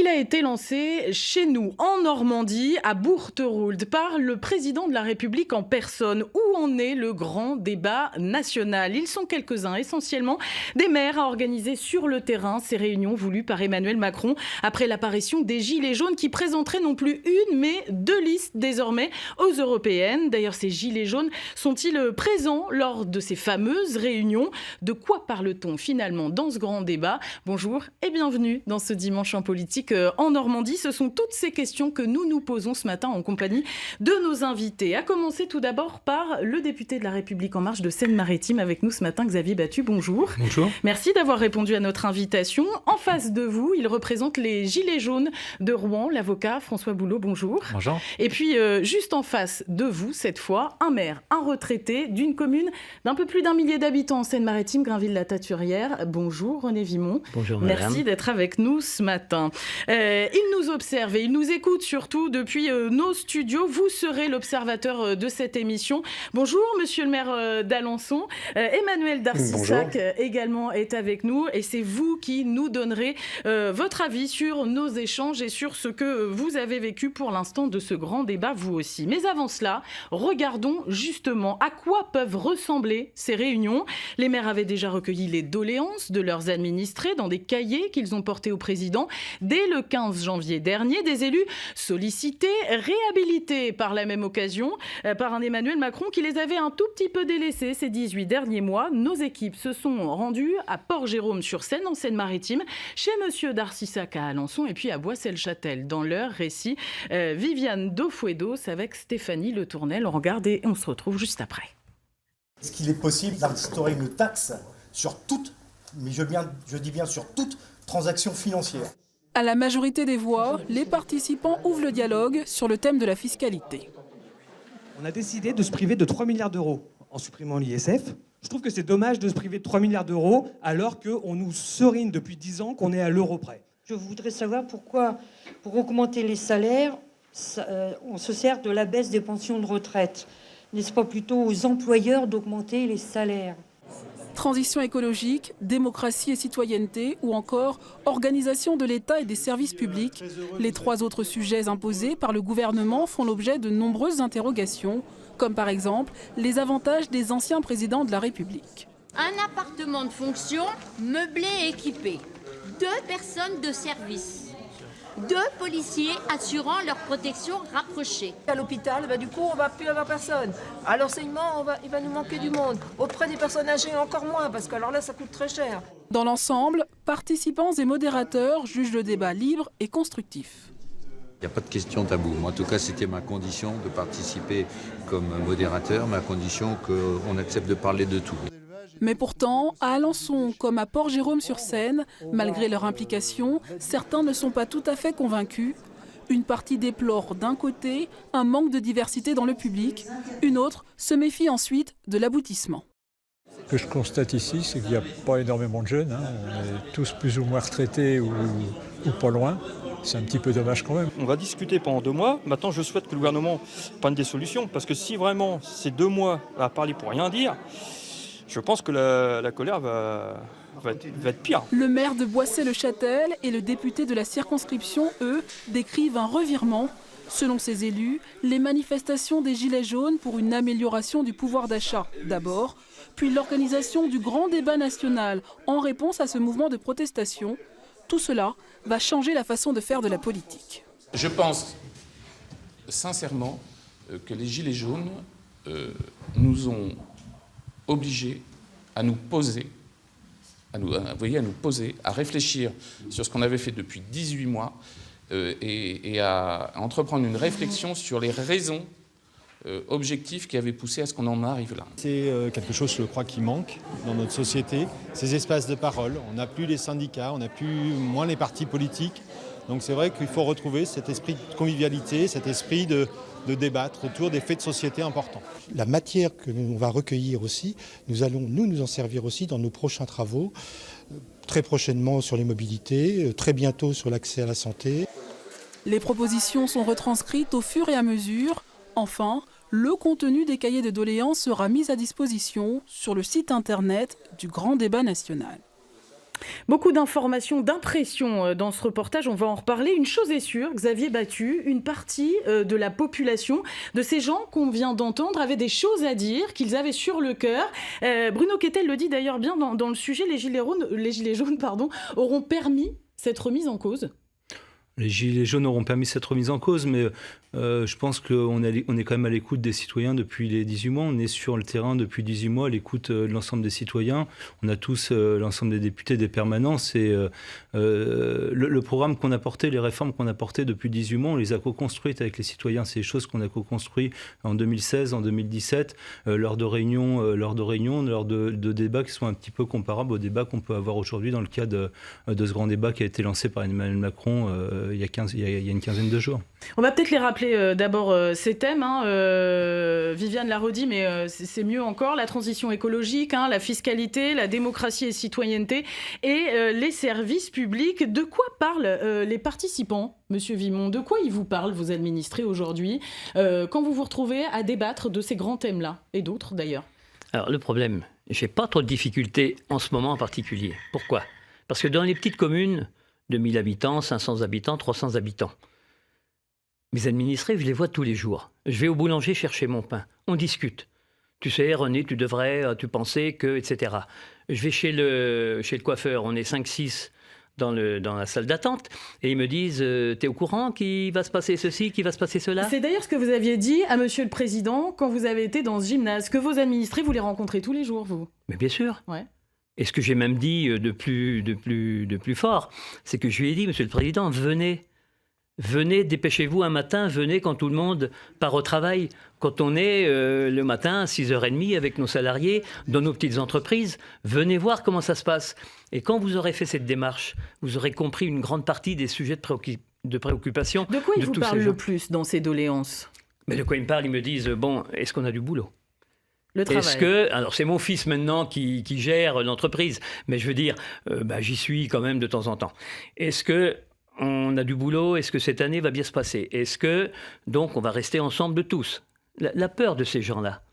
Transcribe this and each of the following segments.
Il a été lancé chez nous, en Normandie, à Bourterould, par le président de la République en personne. Où en est le grand débat national? Ils sont quelques-uns, essentiellement des maires, à organiser sur le terrain ces réunions voulues par Emmanuel Macron après l'apparition des Gilets jaunes qui présenteraient non plus une, mais deux listes désormais aux européennes. D'ailleurs, ces Gilets jaunes sont-ils présents lors de ces fameuses réunions? De quoi parle-t-on finalement dans ce grand débat? Bonjour et bienvenue dans ce dimanche en politique en Normandie. Ce sont toutes ces questions que nous nous posons ce matin en compagnie de nos invités. À commencer tout d'abord par le député de la République En Marche de Seine-Maritime avec nous ce matin, Xavier Battu. Bonjour. Bonjour. Merci d'avoir répondu à notre invitation. En face de vous, il représente les Gilets jaunes de Rouen, l'avocat François Boulot. Bonjour. Bonjour. Et puis juste en face de vous, cette fois, un maire, un retraité d'une commune d'un peu plus d'1 millier d'habitants en Seine-Maritime, Grainville-la-Taturière. Bonjour René Vimont. Bonjour madame. Merci d'être avec nous ce matin. Il nous observe et il nous écoute surtout depuis nos studios. Vous serez l'observateur de cette émission. Bonjour monsieur le maire d'Alençon. Emmanuel Darcissac également est avec nous et c'est vous qui nous donnerez votre avis sur nos échanges et sur ce que vous avez vécu pour l'instant de ce grand débat, vous aussi. Mais avant cela, regardons justement à quoi peuvent ressembler ces réunions. Les maires avaient déjà recueilli les doléances de leurs administrés dans des cahiers qu'ils ont portés au président dès le 15 janvier dernier. Des élus sollicités, réhabilités par la même occasion par un Emmanuel Macron qui les avait un tout petit peu délaissés ces 18 derniers mois. Nos équipes se sont rendues à Port-Jérôme-sur-Seine, en Seine-Maritime, chez monsieur Darcissac à Alençon et puis à Boissel-Châtel. Dans leur récit, Viviane Dofuedos avec Stéphanie Le Tournel. On regarde et on se retrouve juste après. Est-ce qu'il est possible d'instaurer une taxe sur toute, mais je dis bien sur toute transaction financière? À la majorité des voix, les participants ouvrent le dialogue sur le thème de la fiscalité. On a décidé de se priver de 3 milliards d'euros en supprimant l'ISF. Je trouve que c'est dommage de se priver de 3 milliards d'euros alors qu'on nous serine depuis 10 ans qu'on est à l'euro près. Je voudrais savoir pourquoi, pour augmenter les salaires, on se sert de la baisse des pensions de retraite. N'est-ce pas plutôt aux employeurs d'augmenter les salaires? Transition écologique, démocratie et citoyenneté ou encore organisation de l'État et des services publics. Les 3 autres sujets imposés par le gouvernement font l'objet de nombreuses interrogations, comme par exemple les avantages des anciens présidents de la République. Un appartement de fonction meublé et équipé, 2 personnes de service, 2 policiers assurant leur protection rapprochée. À l'hôpital, du coup, on ne va plus avoir personne. À l'enseignement, il va nous manquer du monde. Auprès des personnes âgées, encore moins, parce que alors là, ça coûte très cher. Dans l'ensemble, participants et modérateurs jugent le débat libre et constructif. Il n'y a pas de question taboue. Moi, en tout cas, c'était ma condition de participer comme modérateur, ma condition qu'on accepte de parler de tout. Mais pourtant, à Alençon comme à Port-Jérôme-sur-Seine, malgré leur implication, certains ne sont pas tout à fait convaincus. Une partie déplore d'un côté un manque de diversité dans le public, une autre se méfie ensuite de l'aboutissement. Ce que je constate ici, c'est qu'il n'y a pas énormément de jeunes. On est tous plus ou moins retraités ou pas loin. C'est un petit peu dommage quand même. On va discuter pendant 2 mois. Maintenant, je souhaite que le gouvernement prenne des solutions. Parce que si vraiment ces 2 mois à parler pour rien dire, je pense que la colère va être pire. Le maire de Boissel-le-Châtel et le député de la circonscription, eux, décrivent un revirement. Selon ces élus, les manifestations des Gilets jaunes pour une amélioration du pouvoir d'achat, d'abord, puis l'organisation du grand débat national en réponse à ce mouvement de protestation. Tout cela va changer la façon de faire de la politique. Je pense sincèrement que les Gilets jaunes nous ont obligés à nous poser, à réfléchir sur ce qu'on avait fait depuis 18 mois et à entreprendre une réflexion sur les raisons objectifs qui avaient poussé à ce qu'on en arrive là. C'est quelque chose, je crois, qui manque dans notre société, ces espaces de parole. On n'a plus les syndicats, on n'a plus moins les partis politiques. Donc c'est vrai qu'il faut retrouver cet esprit de convivialité, cet esprit de débattre autour des faits de société importants. La matière que l'on va recueillir aussi, nous allons nous en servir aussi dans nos prochains travaux, très prochainement sur les mobilités, très bientôt sur l'accès à la santé. Les propositions sont retranscrites au fur et à mesure. Enfin, le contenu des cahiers de doléances sera mis à disposition sur le site internet du Grand Débat National. Beaucoup d'informations, d'impressions dans ce reportage, on va en reparler. Une chose est sûre, Xavier Battu, une partie de la population, de ces gens qu'on vient d'entendre, avaient des choses à dire, qu'ils avaient sur le cœur. Bruno Kettel le dit d'ailleurs bien dans le sujet, les gilets jaunes auront permis cette remise en cause. Les gilets jaunes auront permis cette remise en cause, mais je pense qu'on est quand même à l'écoute des citoyens depuis les 18 mois. On est sur le terrain depuis 18 mois, à l'écoute de l'ensemble des citoyens. On a tous, l'ensemble des députés, des permanences. Et le programme qu'on a porté, les réformes qu'on a portées depuis 18 mois, on les a co-construites avec les citoyens. C'est des choses qu'on a co-construites en 2016, en 2017, lors de réunions, lors de débats qui sont un petit peu comparables aux débats qu'on peut avoir aujourd'hui dans le cadre de ce grand débat qui a été lancé par Emmanuel Macron il y a une quinzaine de jours. On va peut-être les rappeler d'abord ces thèmes. Viviane l'a redit, mais c'est mieux encore. La transition écologique, la fiscalité, la démocratie et citoyenneté et les services publics. De quoi parlent les participants, Monsieur Vimont? De quoi ils vous parlent, vos administrés, aujourd'hui, quand vous vous retrouvez à débattre de ces grands thèmes-là, et d'autres d'ailleurs? Alors le problème, j'ai pas trop de difficultés en ce moment en particulier. Pourquoi? Parce que dans les petites communes, 2000 habitants, 500 habitants, 300 habitants. Mes administrés, je les vois tous les jours. Je vais au boulanger chercher mon pain. On discute. Tu sais, René, tu pensais que, etc. Je vais chez le coiffeur, on est 5-6 dans la salle d'attente, et ils me disent t'es au courant qu'il va se passer ceci, qu'il va se passer cela? C'est d'ailleurs ce que vous aviez dit à Monsieur le Président quand vous avez été dans ce gymnase, que vos administrés, vous les rencontrez tous les jours, vous. Mais bien sûr. Ouais. Et ce que j'ai même dit de plus fort, c'est que je lui ai dit, Monsieur le Président, venez, dépêchez-vous un matin, venez quand tout le monde part au travail, quand on est le matin à 6h30 avec nos salariés dans nos petites entreprises, venez voir comment ça se passe. Et quand vous aurez fait cette démarche, vous aurez compris une grande partie des sujets de préoccupation. De quoi ils vous parlent le plus dans ces doléances? Mais de quoi ils me parlent? Ils me disent, bon, est-ce qu'on a du boulot? Le travail. Alors c'est mon fils maintenant qui gère l'entreprise, mais je veux dire, j'y suis quand même de temps en temps. Est-ce qu'on a du boulot? Est-ce que cette année va bien se passer? Est-ce que, donc, on va rester ensemble de tous? La peur de ces gens-là,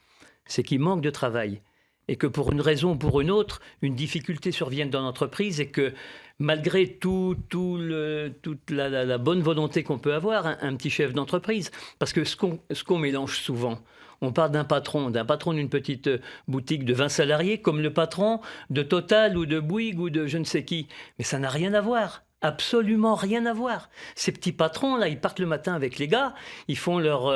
c'est qu'ils manquent de travail et que pour une raison ou pour une autre, une difficulté survienne dans l'entreprise et que malgré toute la bonne volonté qu'on peut avoir, un petit chef d'entreprise, parce que ce qu'on mélange souvent, on parle d'un patron d'une petite boutique de 20 salariés comme le patron de Total ou de Bouygues ou de je ne sais qui. Mais ça n'a rien à voir. Absolument rien à voir. Ces petits patrons-là, ils partent le matin avec les gars, ils font leur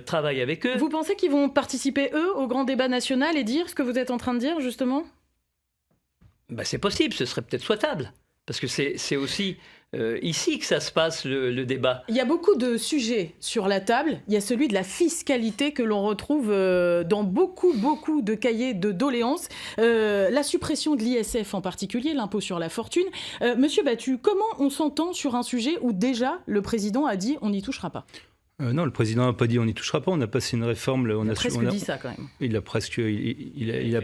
travail avec eux. Vous pensez qu'ils vont participer, eux, au grand débat national et dire ce que vous êtes en train de dire, justement? C'est possible, ce serait peut-être souhaitable. Parce que c'est aussi ici que ça se passe, le débat. Il y a beaucoup de sujets sur la table. Il y a celui de la fiscalité que l'on retrouve dans beaucoup de cahiers de doléances. La suppression de l'ISF en particulier, l'impôt sur la fortune. Monsieur Battu, comment on s'entend sur un sujet où déjà le président a dit on n'y touchera pas? Non, le président n'a pas dit on n'y touchera pas. On a passé une réforme. Il a presque dit ça quand même. Il a presque. Il a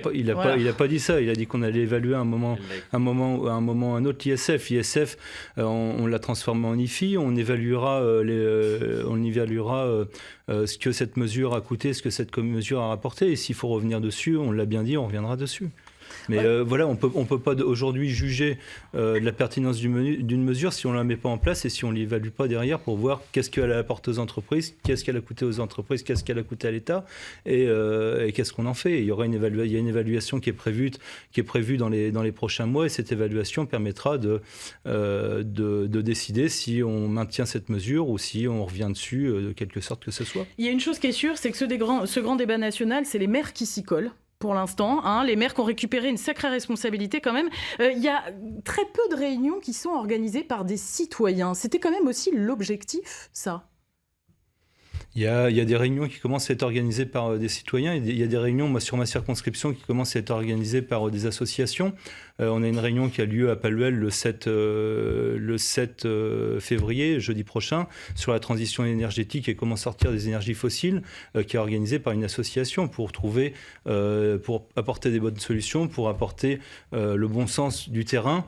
pas dit ça. Il a dit qu'on allait évaluer un moment un autre l'ISF. l'ISF, on l'a transformé en IFI. On évaluera ce que cette mesure a coûté, ce que cette mesure a rapporté. Et s'il faut revenir dessus, on l'a bien dit, on reviendra dessus. Mais voilà, on peut pas aujourd'hui juger de la pertinence d'une mesure si on ne la met pas en place et si on ne l'évalue pas derrière pour voir qu'est-ce qu'elle apporte aux entreprises, qu'est-ce qu'elle a coûté aux entreprises, qu'est-ce qu'elle a coûté à l'État et qu'est-ce qu'on en fait. Il y a une évaluation qui est prévue dans les prochains mois et cette évaluation permettra de décider si on maintient cette mesure ou si on revient dessus de quelque sorte que ce soit. Il y a une chose qui est sûre, c'est que ce grand débat national, c'est les maires qui s'y collent. Pour l'instant, les maires qui ont récupéré une sacrée responsabilité quand même. Il y a très peu de réunions qui sont organisées par des citoyens. C'était quand même aussi l'objectif, ça. Il y a des réunions qui commencent à être organisées par des citoyens. Il y a des réunions, moi, sur ma circonscription, qui commencent à être organisées par des associations. On a une réunion qui a lieu à Palluel le 7 février, jeudi prochain, sur la transition énergétique et comment sortir des énergies fossiles, qui est organisée par une association pour apporter des bonnes solutions, pour apporter le bon sens du terrain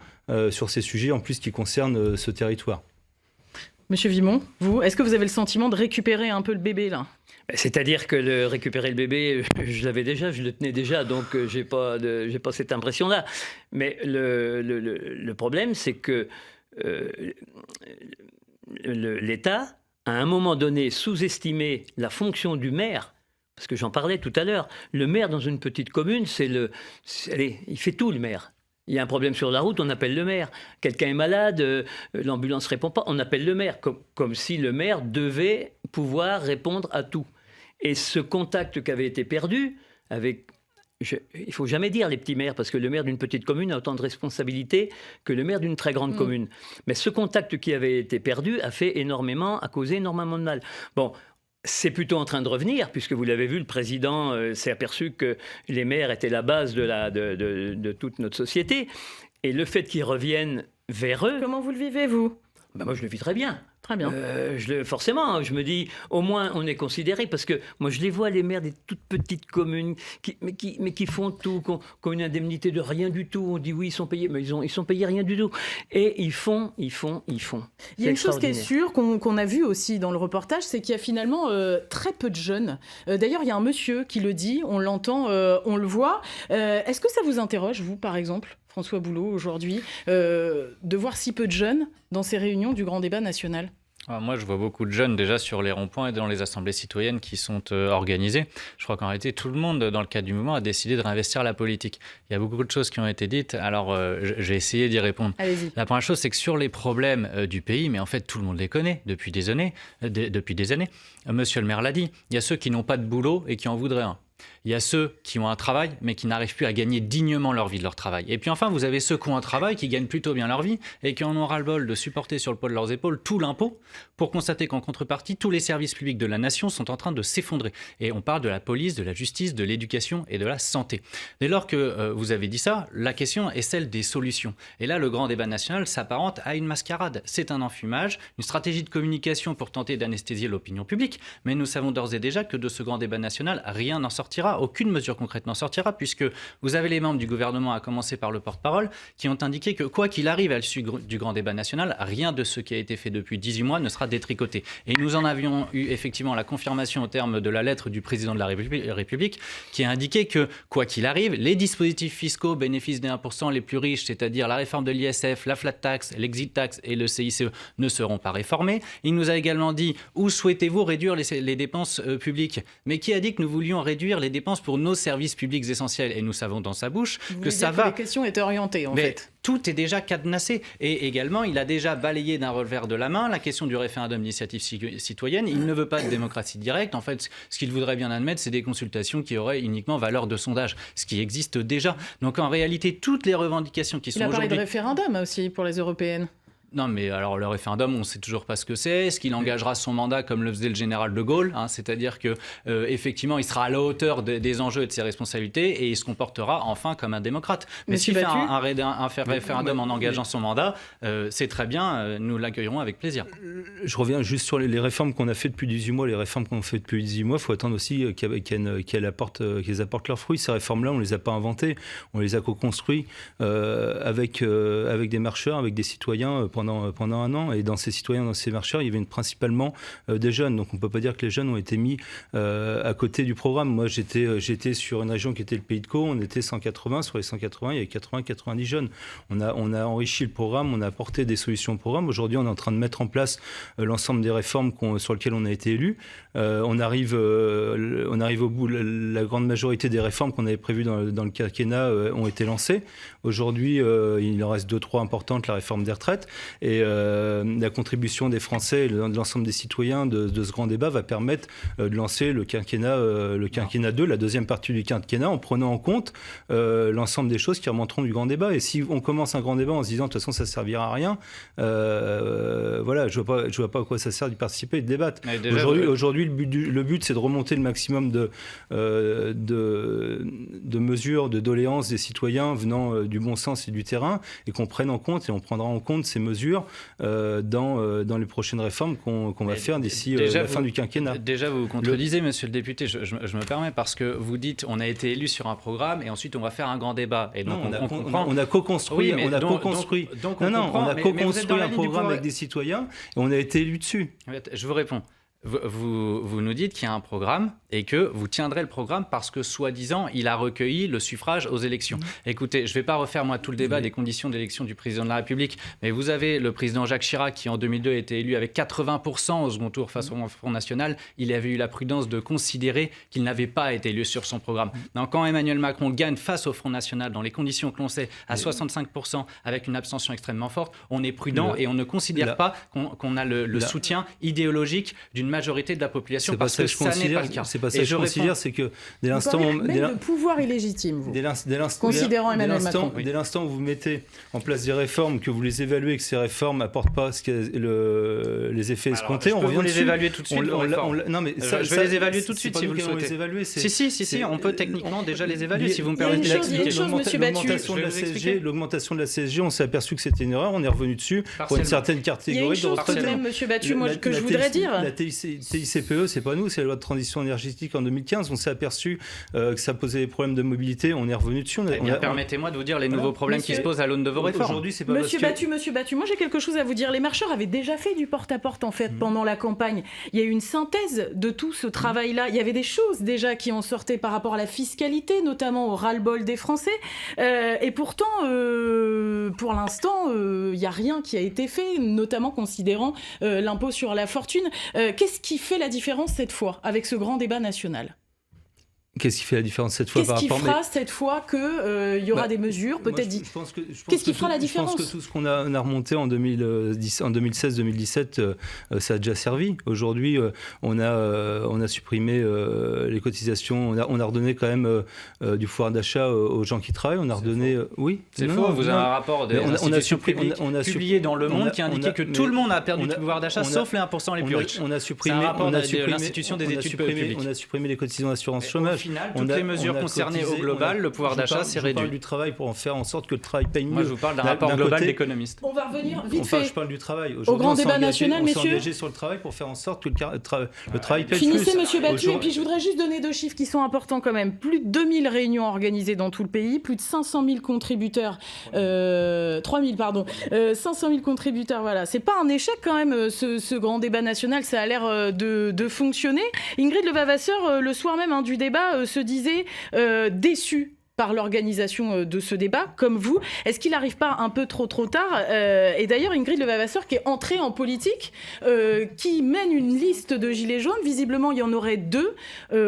sur ces sujets, en plus qui concernent ce territoire. Monsieur Vimont, vous, est-ce que vous avez le sentiment de récupérer un peu le bébé là ? C'est-à-dire que récupérer le bébé, je l'avais déjà, je le tenais déjà, donc j'ai pas cette impression-là. Mais le problème, c'est que l'État, à un moment donné, sous-estimé la fonction du maire. Parce que j'en parlais tout à l'heure. Le maire dans une petite commune, il fait tout, le maire. Il y a un problème sur la route, on appelle le maire. Quelqu'un est malade, l'ambulance ne répond pas, on appelle le maire. Comme si le maire devait pouvoir répondre à tout. Et ce contact qui avait été perdu, il ne faut jamais dire les petits maires, parce que le maire d'une petite commune a autant de responsabilités que le maire d'une très grande commune. Mais ce contact qui avait été perdu a causé énormément de mal. Bon. C'est plutôt en train de revenir, puisque vous l'avez vu, le président s'est aperçu que les maires étaient la base de toute notre société. Et le fait qu'ils reviennent vers eux... Comment vous le vivez, vous ? Moi, je le vis très bien. Très bien. Forcément, je me dis, au moins, on est considéré, parce que moi, je les vois, les maires des toutes petites communes, qui font tout, qui ont une indemnité de rien du tout. On dit, oui, ils sont payés, mais ils sont payés rien du tout. Et ils font. Il y a une chose qui est sûre, qu'on a vu aussi dans le reportage, c'est qu'il y a finalement très peu de jeunes. D'ailleurs, il y a un monsieur qui le dit, on l'entend, on le voit. Est-ce que ça vous interroge, vous, par exemple, François Boulot, aujourd'hui, de voir si peu de jeunes dans ces réunions du grand débat national ? Moi, je vois beaucoup de jeunes déjà sur les ronds-points et dans les assemblées citoyennes qui sont organisées. Je crois qu'en réalité, tout le monde, dans le cadre du mouvement, a décidé de réinvestir la politique. Il y a beaucoup de choses qui ont été dites, alors j'ai essayé d'y répondre. Allez-y. La première chose, c'est que sur les problèmes du pays, mais en fait, tout le monde les connaît depuis des années. Monsieur le maire l'a dit, il y a ceux qui n'ont pas de boulot et qui en voudraient un. Il y a ceux qui ont un travail, mais qui n'arrivent plus à gagner dignement leur vie de leur travail. Et puis enfin, vous avez ceux qui ont un travail, qui gagnent plutôt bien leur vie, et qui en ont ras-le-bol de supporter sur le poids de leurs épaules tout l'impôt, pour constater qu'en contrepartie, tous les services publics de la nation sont en train de s'effondrer. Et on parle de la police, de la justice, de l'éducation et de la santé. Dès lors que vous avez dit ça, la question est celle des solutions. Et là, le grand débat national s'apparente à une mascarade. C'est un enfumage, une stratégie de communication pour tenter d'anesthésier l'opinion publique, mais nous savons d'ores et déjà que de ce grand débat national, rien n'en sortira. Aucune mesure concrète n'en sortira, puisque vous avez les membres du gouvernement, à commencer par le porte-parole, qui ont indiqué que quoi qu'il arrive à l'issue du grand débat national, rien de ce qui a été fait depuis 18 mois ne sera détricoté. Et nous en avions eu effectivement la confirmation au terme de la lettre du président de la République, qui a indiqué que quoi qu'il arrive, les dispositifs fiscaux bénéfice des 1% les plus riches, c'est-à-dire la réforme de l'ISF, la flat tax, l'exit tax et le CICE, ne seront pas réformés. Il nous a également dit où souhaitez-vous réduire les dépenses publiques. Mais qui a dit que nous voulions réduire les dépenses pour nos services publics essentiels? Et nous savons dans sa bouche que ça va. La question est orientée en fait. Tout est déjà cadenassé. Et également, il a déjà balayé d'un revers de la main la question du référendum d'initiative citoyenne. Il ne veut pas de démocratie directe. En fait, ce qu'il voudrait bien admettre, c'est des consultations qui auraient uniquement valeur de sondage, ce qui existe déjà. Donc en réalité, toutes les revendications qui sont aujourd'hui... Il a parlé de référendum aussi pour les européennes. Non, mais alors le référendum, on ne sait toujours pas ce que c'est. Est-ce qu'il engagera son mandat comme le faisait le général de Gaulle, c'est-à-dire que effectivement, il sera à la hauteur des enjeux et de ses responsabilités et il se comportera enfin comme un démocrate. Mais s'il fait un référendum en engageant son mandat, c'est très bien, nous l'accueillerons avec plaisir. Je reviens juste sur les réformes qu'on a fait depuis 18 mois. Les réformes qu'on fait depuis 18 mois, il faut attendre aussi qu'elles apportent leurs fruits. Ces réformes-là, on ne les a pas inventées, on les a co-construites avec des marcheurs, avec des citoyens pendant un an, et dans ces citoyens, dans ces marcheurs, il y avait principalement des jeunes. Donc on ne peut pas dire que les jeunes ont été mis à côté du programme. Moi, j'étais sur une région qui était le Pays de Caux, on était 180, sur les 180, il y avait 80-90 jeunes. On a enrichi le programme, on a apporté des solutions au programme. Aujourd'hui, on est en train de mettre en place l'ensemble des réformes sur lesquelles on a été élu. On arrive au bout, la grande majorité des réformes qu'on avait prévues dans le quinquennat ont été lancées. Aujourd'hui, il en reste 2-3 importantes, la réforme des retraites. Et la contribution des Français et de l'ensemble des citoyens de ce grand débat va permettre de lancer le quinquennat 2, la deuxième partie du quinquennat, en prenant en compte l'ensemble des choses qui remonteront du grand débat. Et si on commence un grand débat en se disant de toute façon ça ne servira à rien, voilà, je vois pas à quoi ça sert d'y participer et de débattre. Aujourd'hui, le but c'est de remonter le maximum de mesures, de doléances des citoyens venant du bon sens et du terrain, et qu'on prenne en compte, et on prendra en compte ces mesures mesure dans les prochaines réformes qu'on va faire d'ici la fin du quinquennat. Déjà, vous vous contredisez, monsieur le député, je me permets, parce que vous dites on a été élu sur un programme et ensuite on va faire un grand débat. Et donc on a co-construit un programme avec des citoyens et on a été élu dessus. Je vous réponds. Vous nous dites qu'il y a un programme et que vous tiendrez le programme parce que, soi-disant, il a recueilli le suffrage aux élections. Écoutez, je ne vais pas refaire, moi, tout le débat des conditions d'élection du président de la République, mais vous avez le président Jacques Chirac qui, en 2002, a été élu avec 80% au second tour face au Front National. Il avait eu la prudence de considérer qu'il n'avait pas été élu sur son programme. Donc, quand Emmanuel Macron gagne face au Front National dans les conditions que l'on sait, à 65%, avec une abstention extrêmement forte, on est prudent et on ne considère pas qu'on a le soutien idéologique d'une majorité de la population, parce que ça n'est pas le cas. C'est pas ça que je considère, c'est que dès l'instant... le pouvoir illégitime, vous, considérant Emmanuel Macron. Dès l'instant où vous mettez en place des réformes, que vous les évaluez, que ces réformes n'apportent pas les effets escomptés, on revient dessus. Je peux les évaluer tout de suite. Non, mais je vais les évaluer tout de suite si vous le souhaitez. Si, on peut techniquement déjà les évaluer, si vous me permettez d'expliquer. L'augmentation de la CSG, on s'est aperçu que c'était une erreur, on est revenu dessus pour une certaine catégorie de retraités. Il y a une chose tout de même, monsieur Battu, que je voudrais dire. La TICPE, c'est pas nous, c'est la loi de transition énergétique en 2015. On s'est aperçu que ça posait des problèmes de mobilité. On est revenu dessus. Permettez-moi de vous dire les nouveaux problèmes qui se posent à l'aune de vos réformes. Aujourd'hui, c'est pas Monsieur Battu, moi j'ai quelque chose à vous dire. Les marcheurs avaient déjà fait du porte-à-porte en fait pendant la campagne. Il y a eu une synthèse de tout ce travail-là. Il y avait des choses déjà qui en sortaient par rapport à la fiscalité, notamment au ras-le-bol des Français. Et pourtant, pour l'instant, il n'y a rien qui a été fait, notamment considérant l'impôt sur la fortune. Qu'est-ce qui fait la différence cette fois avec ce grand débat national ? Qu'est-ce qui fait la différence cette fois par rapport... Qu'est-ce qui fera cette fois qu'il y aura des mesures, peut-être dit. Qu'est-ce qui fera la différence ? Je pense que tout ce qu'on a remonté en 2016-2017, ça a déjà servi. Aujourd'hui, on a supprimé les cotisations, on a redonné quand même du pouvoir d'achat aux gens qui travaillent. On a redonné... Oui. C'est faux, vous avez un rapport des institutions publiques publié dans Le Monde qui indiquait que tout le monde a perdu du pouvoir d'achat, sauf les 1% les plus riches. On a supprimé l'institution des études publiques. On a supprimé les cotisations d'assurance chômage. Au final, toutes les mesures concernées au global, le pouvoir d'achat s'est réduit. Je parle du travail pour en faire en sorte que le travail paye mieux. Moi, je vous parle d'un rapport global d'économistes. On va revenir vite fait. Je parle du travail. Au grand débat national, messieurs. On s'est engagé sur le travail pour faire en sorte que le travail paye plus. Finissez, monsieur Battu, et puis je voudrais juste donner 2 chiffres qui sont importants quand même. Plus de 2000 réunions organisées dans tout le pays, plus de 500 000 contributeurs. 3000, pardon. 500 000 contributeurs, voilà. C'est pas un échec quand même, ce grand débat national. Ça a l'air de fonctionner. Ingrid Levavasseur, le soir même du débat, se disait déçu par l'organisation de ce débat, comme vous. Est-ce qu'il n'arrive pas un peu trop tard ? Et d'ailleurs, Ingrid Levavasseur, qui est entrée en politique, qui mène une liste de gilets jaunes, visiblement il y en aurait 2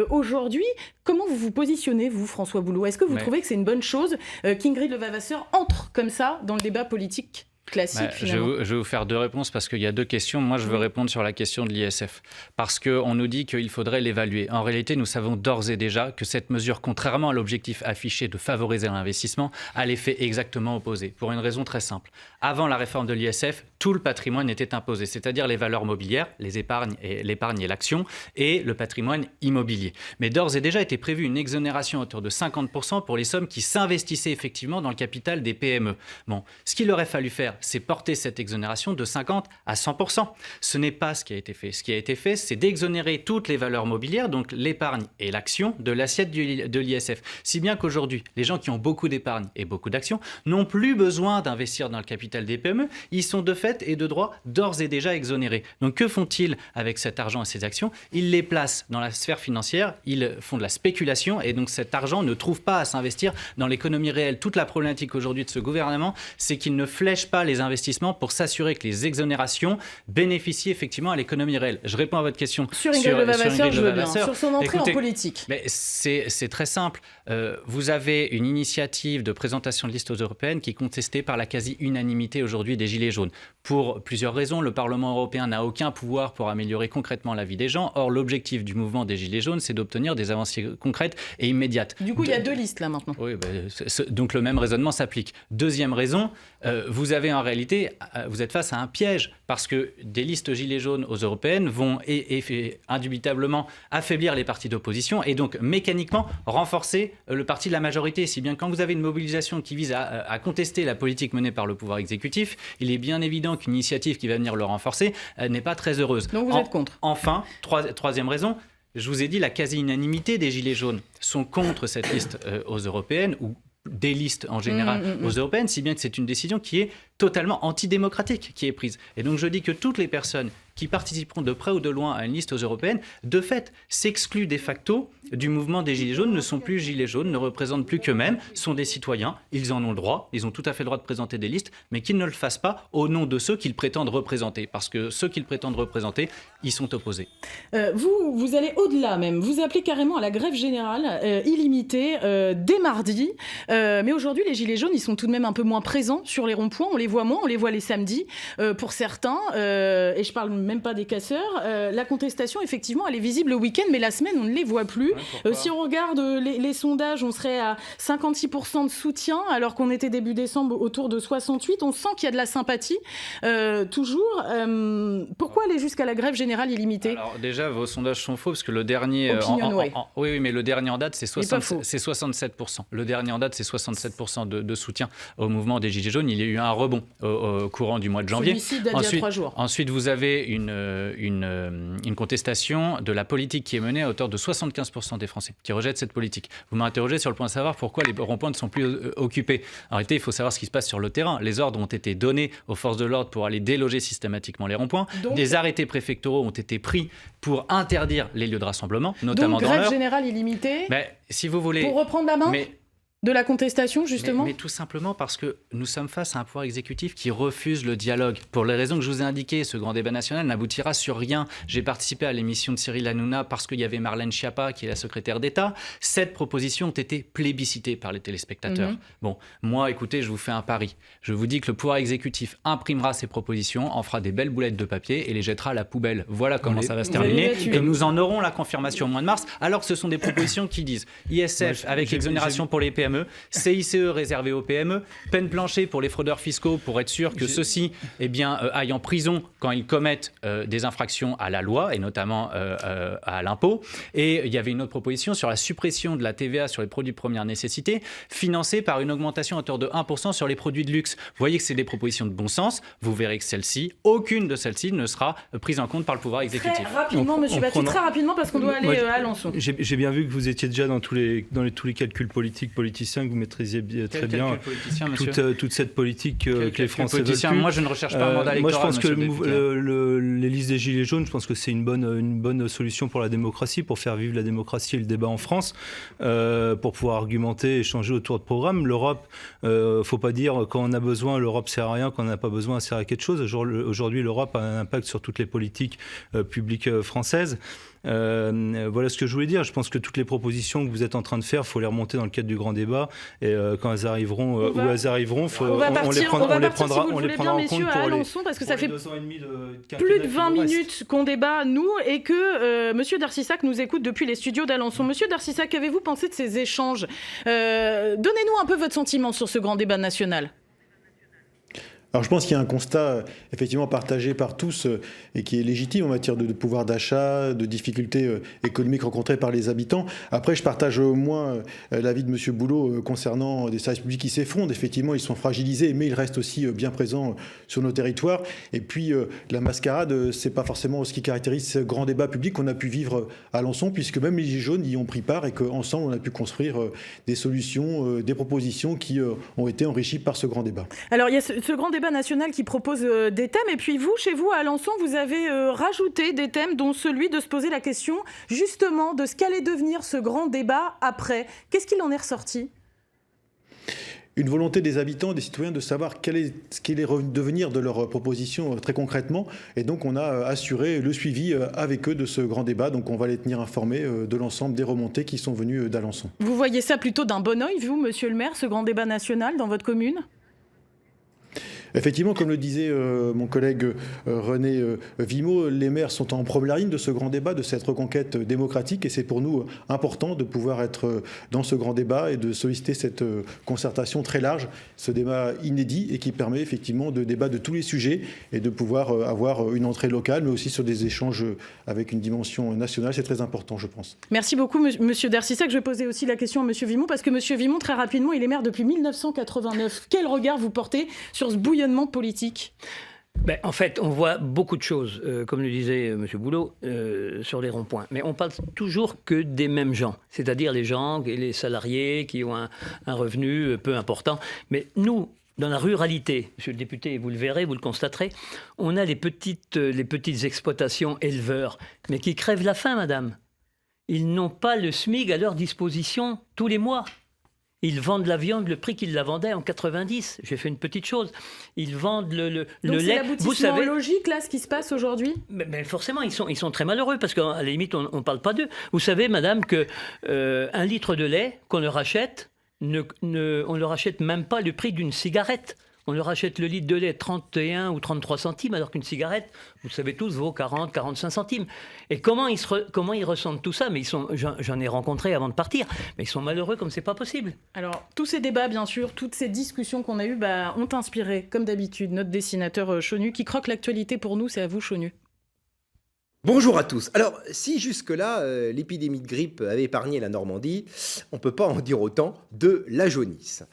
aujourd'hui. Comment vous vous positionnez, vous, François Boulot ? Est-ce que vous trouvez que c'est une bonne chose qu'Ingrid Levavasseur entre comme ça dans le débat politique ? Classique, finalement. Je vais vous faire 2 réponses parce qu'il y a 2 questions. Moi, je veux répondre sur la question de l'ISF. Parce qu'on nous dit qu'il faudrait l'évaluer. En réalité, nous savons d'ores et déjà que cette mesure, contrairement à l'objectif affiché de favoriser l'investissement, a l'effet exactement opposé. Pour une raison très simple. Avant la réforme de l'ISF, tout le patrimoine était imposé, c'est-à-dire les valeurs mobilières, l'épargne et l'action, et le patrimoine immobilier. Mais d'ores et déjà était prévue une exonération à hauteur de 50% pour les sommes qui s'investissaient effectivement dans le capital des PME. Bon, ce qu'il aurait fallu faire, c'est porter cette exonération de 50 à 100%. Ce n'est pas ce qui a été fait. Ce qui a été fait, c'est d'exonérer toutes les valeurs mobilières, donc l'épargne et l'action, de l'assiette de l'ISF. Si bien qu'aujourd'hui, les gens qui ont beaucoup d'épargne et beaucoup d'actions n'ont plus besoin d'investir dans le capital des PME. Ils sont de fait et de droit d'ores et déjà exonérés. Donc que font-ils avec cet argent et ces actions ? Ils les placent dans la sphère financière, ils font de la spéculation et donc cet argent ne trouve pas à s'investir dans l'économie réelle. Toute la problématique aujourd'hui de ce gouvernement, c'est qu'il ne flèche pas les investissements pour s'assurer que les exonérations bénéficient effectivement à l'économie réelle. Je réponds à votre question. Sur Ingrid Levavasseur, je veux bien. Sur son entrée en politique. Mais c'est très simple. Vous avez une initiative de présentation de liste aux européennes qui est contestée par la quasi-unanimité aujourd'hui des Gilets jaunes. Pour plusieurs raisons, le Parlement européen n'a aucun pouvoir pour améliorer concrètement la vie des gens. Or, l'objectif du mouvement des Gilets jaunes, c'est d'obtenir des avancées concrètes et immédiates. Du coup, il y a 2 listes là maintenant. Oui, donc le même raisonnement s'applique. Deuxième raison, vous avez en réalité, vous êtes face à un piège. parce que des listes gilets jaunes aux européennes vont indubitablement affaiblir les partis d'opposition et donc mécaniquement renforcer le parti de la majorité. Si bien quand vous avez une mobilisation qui vise à contester la politique menée par le pouvoir exécutif, il est bien évident qu'une initiative qui va venir le renforcer n'est pas très heureuse. Donc vous êtes contre. Enfin, troisième raison, je vous ai dit, la quasi-unanimité des Gilets jaunes sont contre cette liste aux européennes, ou des listes en général aux européennes, si bien que c'est une décision qui est totalement antidémocratique qui est prise. Et donc je dis que toutes les personnes qui participeront de près ou de loin à une liste aux européennes, de fait, s'excluent de facto du mouvement des Gilets jaunes, ne sont plus Gilets jaunes, ne représentent plus qu'eux-mêmes, sont des citoyens, ils en ont le droit, ils ont tout à fait le droit de présenter des listes, mais qu'ils ne le fassent pas au nom de ceux qu'ils prétendent représenter, parce que ceux qu'ils prétendent représenter, ils sont opposés. Vous allez au-delà même, vous appelez carrément à la grève générale illimitée dès mardi, mais aujourd'hui les Gilets jaunes, ils sont tout de même un peu moins présents sur les ronds-points, on les voit moins, on les voit les samedis, pour certains, et je parle même pas des casseurs, la contestation effectivement elle est visible le week-end, mais la semaine on ne les voit plus. Si on regarde les sondages, on serait à 56% de soutien, alors qu'on était début décembre autour de 68%. On sent qu'il y a de la sympathie, toujours. Pourquoi aller jusqu'à la grève générale illimitée ? Alors déjà, vos sondages sont faux, parce que le dernier... oui, mais le dernier en date, c'est 67%. Le dernier en date, c'est 67% de soutien au mouvement des Gilets jaunes. Il y a eu un rebond au courant du mois de janvier. Celui-ci date d'il y a 3 jours. Ensuite, vous avez une contestation de la politique qui est menée à hauteur de 75% des Français qui rejettent cette politique. Vous m'interrogez sur le point de savoir pourquoi les ronds-points ne sont plus occupés. En réalité, il faut savoir ce qui se passe sur le terrain. Les ordres ont été donnés aux forces de l'ordre pour aller déloger systématiquement les ronds-points. Des arrêtés préfectoraux ont été pris pour interdire les lieux de rassemblement, notamment dans l'heure. Donc grève générale illimitée, si vous voulez, pour reprendre la main de la contestation, justement. Mais tout simplement parce que nous sommes face à un pouvoir exécutif qui refuse le dialogue. Pour les raisons que je vous ai indiquées, ce grand débat national n'aboutira sur rien. J'ai participé à l'émission de Cyril Hanouna parce qu'il y avait Marlène Schiappa, qui est la secrétaire d'État. 7 propositions ont été plébiscitées par les téléspectateurs. Bon, moi, écoutez, je vous fais un pari. Je vous dis que le pouvoir exécutif imprimera ces propositions, en fera des belles boulettes de papier et les jettera à la poubelle. Voilà comment ça va se terminer. Et nous en aurons la confirmation au mois de mars, alors que ce sont des propositions qui disent ISF avec exonération pour les PME, CICE réservé aux PME, peine plancher pour les fraudeurs fiscaux pour être sûr que ceux-ci aillent en prison quand ils commettent des infractions à la loi et notamment à l'impôt. Et il y avait une autre proposition sur la suppression de la TVA sur les produits de première nécessité, financée par une augmentation à hauteur de 1% sur les produits de luxe. Vous voyez que c'est des propositions de bon sens. Vous verrez que aucune de celles-ci ne sera prise en compte par le pouvoir exécutif. Très rapidement, monsieur Battu, très rapidement, parce qu'on doit aller à Alençon. J'ai bien vu que vous étiez déjà dans tous les calculs politiciens, que vous maîtrisiez très bien toute cette politique que les Français veulent plus. Moi, je ne recherche pas un mandat électoral. Moi, je pense que les listes des Gilets jaunes, je pense que c'est une bonne solution pour la démocratie, pour faire vivre la démocratie et le débat en France, pour pouvoir argumenter, échanger autour de programmes. L'Europe, faut pas dire quand on a besoin, l'Europe sert à rien, quand on n'a pas besoin, elle sert à quelque chose. Aujourd'hui, l'Europe a un impact sur toutes les politiques publiques françaises. Voilà ce que je voulais dire. Je pense que toutes les propositions que vous êtes en train de faire, il faut les remonter dans le cadre du grand débat. Et quand elles arriveront, on les prendra en compte pour Alençon, parce que ça fait plus de 20 minutes qu'on débat, nous, et que Monsieur Darcissac nous écoute depuis les studios d'Alençon. Monsieur Darcissac, qu'avez-vous pensé de ces échanges ? Donnez-nous un peu votre sentiment sur ce grand débat national. Alors je pense qu'il y a un constat effectivement partagé par tous et qui est légitime en matière de pouvoir d'achat, de difficultés économiques rencontrées par les habitants. Après, je partage au moins l'avis de M. Boulot concernant des services publics qui s'effondrent. Effectivement, ils sont fragilisés, mais ils restent aussi bien présents sur nos territoires. Et puis, la mascarade, c'est pas forcément ce qui caractérise ce grand débat public qu'on a pu vivre à Alençon, puisque même les Gilets jaunes y ont pris part et qu'ensemble, on a pu construire des solutions, des propositions qui ont été enrichies par ce grand débat. Alors, il y a ce grand débat national qui propose des thèmes, et puis vous, chez vous, à Alençon, vous avez rajouté des thèmes, dont celui de se poser la question, justement, de ce qu'allait devenir ce grand débat après. Qu'est-ce qu'il en est ressorti ? Une volonté des habitants, des citoyens de savoir ce qu'il est devenir de leurs propositions très concrètement. Et donc on a assuré le suivi avec eux de ce grand débat. Donc on va les tenir informés de l'ensemble des remontées qui sont venues d'Alençon. Vous voyez ça plutôt d'un bon oeil, vous, monsieur le maire, ce grand débat national dans votre commune ? Effectivement, comme le disait mon collègue René Vimot, les maires sont en première ligne de ce grand débat, de cette reconquête démocratique, et c'est pour nous important de pouvoir être dans ce grand débat et de solliciter cette concertation très large, ce débat inédit et qui permet effectivement de débattre de tous les sujets et de pouvoir avoir une entrée locale, mais aussi sur des échanges avec une dimension nationale. C'est très important, je pense. Merci beaucoup, Monsieur Dercissac. Je vais poser aussi la question à Monsieur Vimot, parce que Monsieur Vimot, très rapidement, il est maire depuis 1989. Quel regard vous portez sur ce bouillonnement politique ? En fait, on voit beaucoup de choses, comme le disait M. Boulot, sur les ronds-points. Mais on parle toujours que des mêmes gens, c'est-à-dire les gens et les salariés qui ont un revenu peu important. Mais nous, dans la ruralité, monsieur le député, vous le verrez, vous le constaterez, on a les petites exploitations éleveurs, mais qui crèvent la faim, madame. Ils n'ont pas le SMIC à leur disposition tous les mois. Ils vendent la viande le prix qu'ils la vendaient en 90. J'ai fait une petite chose. Ils vendent le lait. Donc c'est l'aboutissement logique, là, ce qui se passe aujourd'hui ? Mais forcément, ils sont très malheureux, parce qu'à la limite, on ne parle pas d'eux. Vous savez, madame, qu'un litre de lait qu'on leur achète, on ne leur achète même pas le prix d'une cigarette. On leur achète le litre de lait 31 ou 33 centimes, alors qu'une cigarette, vous le savez tous, vaut 40, 45 centimes. Et comment ils ressentent tout ça ? Mais j'en ai rencontré avant de partir, mais ils sont malheureux comme c'est pas possible. Alors, tous ces débats, bien sûr, toutes ces discussions qu'on a eues, ont inspiré, comme d'habitude, notre dessinateur Chonu, qui croque l'actualité pour nous. C'est à vous, Chonu. Bonjour à tous. Alors, si jusque-là, l'épidémie de grippe avait épargné la Normandie, on ne peut pas en dire autant de la jaunisse.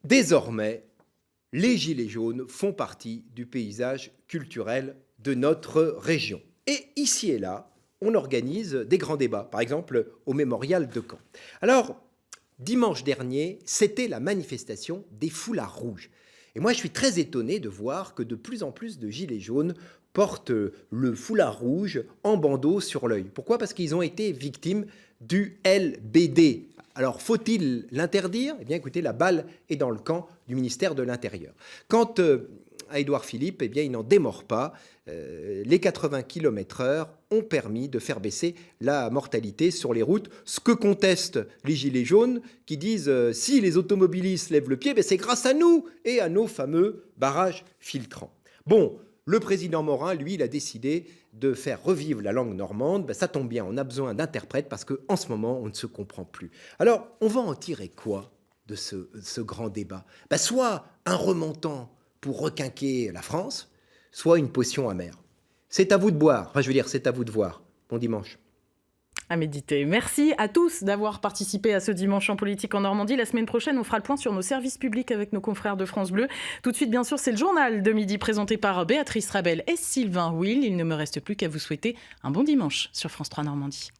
Désormais, les gilets jaunes font partie du paysage culturel de notre région. Et ici et là, on organise des grands débats, par exemple au mémorial de Caen. Alors, dimanche dernier, c'était la manifestation des foulards rouges. Et moi, je suis très étonné de voir que de plus en plus de gilets jaunes portent le foulard rouge en bandeau sur l'œil. Pourquoi ? Parce qu'ils ont été victimes du LBD. Alors, faut-il l'interdire ? Eh bien, écoutez, la balle est dans le camp du ministère de l'Intérieur. Quant à Édouard Philippe, eh bien, il n'en démord pas. Les 80 km/h ont permis de faire baisser la mortalité sur les routes. Ce que contestent les gilets jaunes, qui disent si les automobilistes lèvent le pied, ben, c'est grâce à nous et à nos fameux barrages filtrants. Bon, le président Morin, lui, il a décidé de faire revivre la langue normande. Ben, ça tombe bien, on a besoin d'interprètes parce qu'en ce moment, on ne se comprend plus. Alors, on va en tirer quoi de ce grand débat ? Ben, soit un remontant pour requinquer la France, soit une potion amère. C'est à vous de boire. Enfin, je veux dire, c'est à vous de voir. Bon dimanche. À méditer. Merci à tous d'avoir participé à ce dimanche en politique en Normandie. La semaine prochaine, on fera le point sur nos services publics avec nos confrères de France Bleu. Tout de suite, bien sûr, c'est le journal de midi présenté par Béatrice Rabel et Sylvain Will. Il ne me reste plus qu'à vous souhaiter un bon dimanche sur France 3 Normandie.